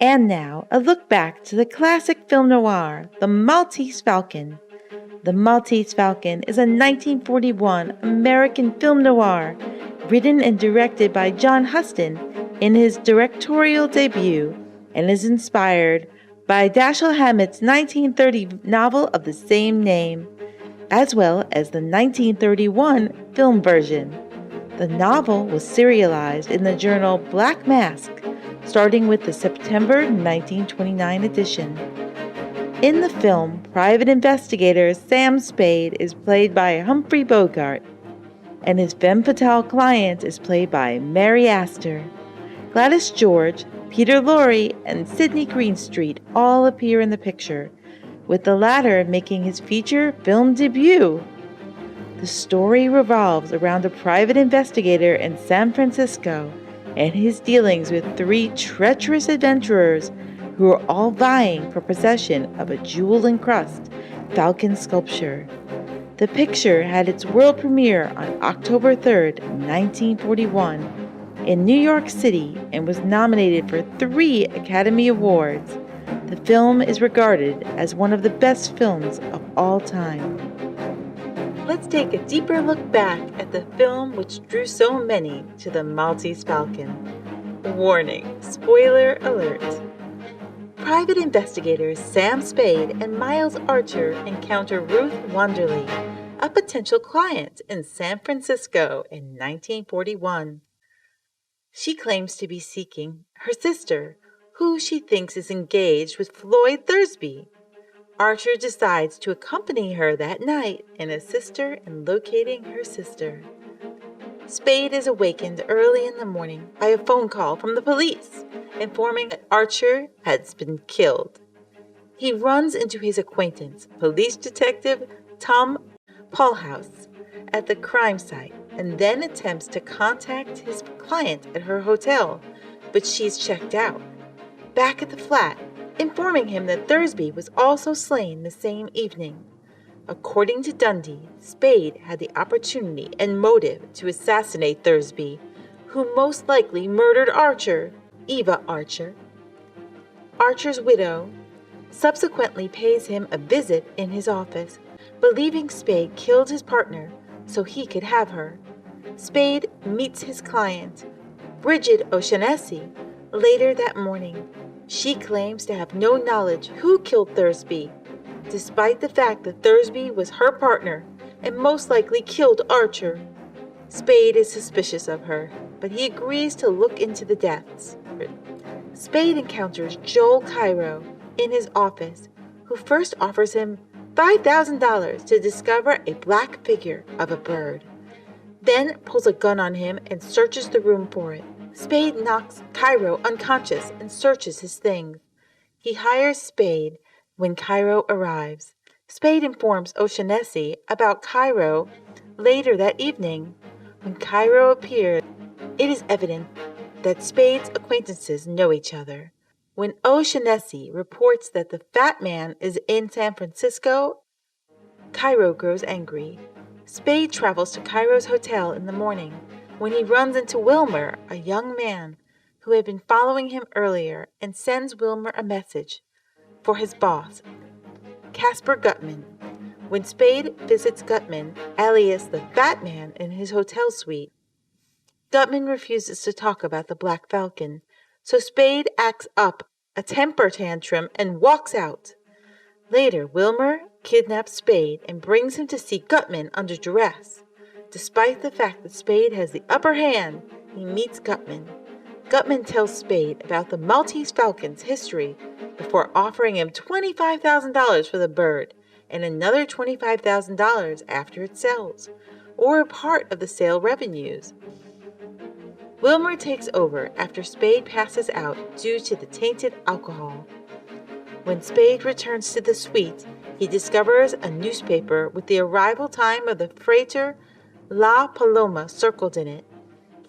And now, a look back to the classic film noir, The Maltese Falcon. The Maltese Falcon is a 1941 American film noir written and directed by John Huston in his directorial debut and is inspired by Dashiell Hammett's 1930 novel of the same name, as well as the 1931 film version. The novel was serialized in the journal Black Mask, starting with the September 1929 edition. In the film, private investigator Sam Spade is played by Humphrey Bogart, and his femme fatale client is played by Mary Astor. Gladys George, Peter Lorre, and Sidney Greenstreet all appear in the picture, with the latter making his feature film debut. The story revolves around a private investigator in San Francisco and his dealings with three treacherous adventurers who are all vying for possession of a jewel-encrusted falcon sculpture. The picture had its world premiere on October 3, 1941, in New York City and was nominated for 3 Academy Awards. The film is regarded as one of the best films of all time. Let's take a deeper look back at the film which drew so many to the Maltese Falcon. Warning, spoiler alert. Private investigators Sam Spade and Miles Archer encounter Ruth Wanderley, a potential client in San Francisco in 1941. She claims to be seeking her sister, who she thinks is engaged with Floyd Thursby. Archer decides to accompany her that night and assist her in locating her sister. Spade is awakened early in the morning by a phone call from the police, informing that Archer has been killed. He runs into his acquaintance, police detective Tom Paulhouse, at the crime site and then attempts to contact his client at her hotel, but she's checked out. Back at the flat, informing him that Thursby was also slain the same evening. According to Dundee, Spade had the opportunity and motive to assassinate Thursby, who most likely murdered Archer, Eva Archer. Archer's widow subsequently pays him a visit in his office, believing Spade killed his partner so he could have her. Spade meets his client, Bridget O'Shaughnessy, later that morning. She claims to have no knowledge who killed Thursby, despite the fact that Thursby was her partner and most likely killed Archer. Spade is suspicious of her, but he agrees to look into the deaths. Spade encounters Joel Cairo in his office, who first offers him $5,000 to discover a black figure of a bird, then pulls a gun on him and searches the room for it. Spade knocks Cairo unconscious and searches his things. He hires Spade when Cairo arrives. Spade informs O'Shaughnessy about Cairo later that evening. When Cairo appears, it is evident that Spade's acquaintances know each other. When O'Shaughnessy reports that the fat man is in San Francisco, Cairo grows angry. Spade travels to Cairo's hotel in the morning, when he runs into Wilmer, a young man who had been following him earlier, and sends Wilmer a message for his boss, Caspar Gutman. When Spade visits Gutman, alias the Fat Man, in his hotel suite, Gutman refuses to talk about the Black Falcon, so Spade acts up a temper tantrum and walks out. Later, Wilmer kidnaps Spade and brings him to see Gutman under duress. Despite the fact that Spade has the upper hand, he meets Gutman. Gutman tells Spade about the Maltese Falcon's history before offering him $25,000 for the bird and another $25,000 after it sells, or a part of the sale revenues. Wilmer takes over after Spade passes out due to the tainted alcohol. When Spade returns to the suite, he discovers a newspaper with the arrival time of the freighter La Paloma circled in it.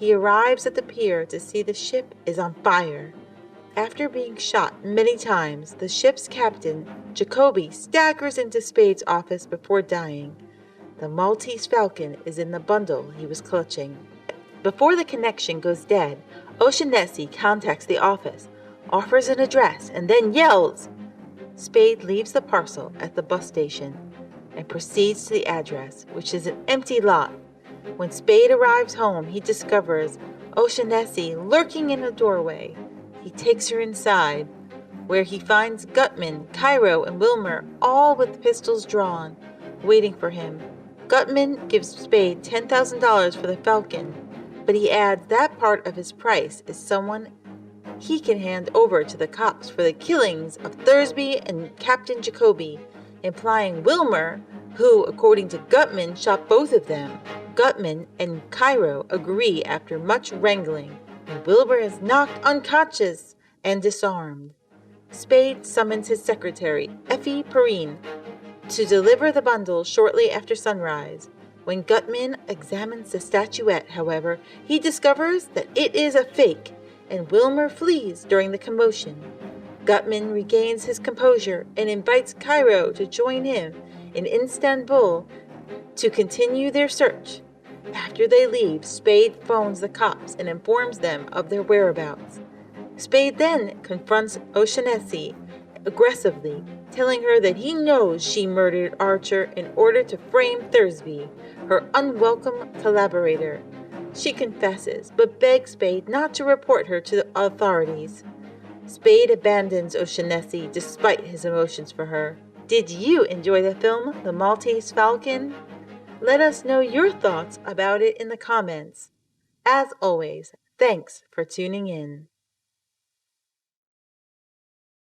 He arrives at the pier to see the ship is on fire. After being shot many times, the ship's captain, Jacoby, staggers into Spade's office before dying. The Maltese Falcon is in the bundle he was clutching. Before the connection goes dead, O'Shaughnessy contacts the office, offers an address, and then yells. Spade leaves the parcel at the bus station and proceeds to the address, which is an empty lot. When Spade arrives home, he discovers O'Shaughnessy lurking in a doorway. He takes her inside, where he finds Gutman, Cairo, and Wilmer, all with pistols drawn, waiting for him. Gutman gives Spade $10,000 for the Falcon, but he adds that part of his price is someone he can hand over to the cops for the killings of Thursby and Captain Jacoby, implying Wilmer, who, according to Gutman, shot both of them. Gutman and Cairo agree after much wrangling, and Wilbur is knocked unconscious and disarmed. Spade summons his secretary, Effie Perrine, to deliver the bundle shortly after sunrise. When Gutman examines the statuette, however, he discovers that it is a fake, and Wilmer flees during the commotion. Gutman regains his composure and invites Cairo to join him in Istanbul to continue their search. After they leave, Spade phones the cops and informs them of their whereabouts. Spade then confronts O'Shaughnessy aggressively, telling her that he knows she murdered Archer in order to frame Thursby, her unwelcome collaborator. She confesses, but begs Spade not to report her to the authorities. Spade abandons O'Shaughnessy despite his emotions for her. Did you enjoy the film, The Maltese Falcon? Let us know your thoughts about it in the comments. As always, thanks for tuning in.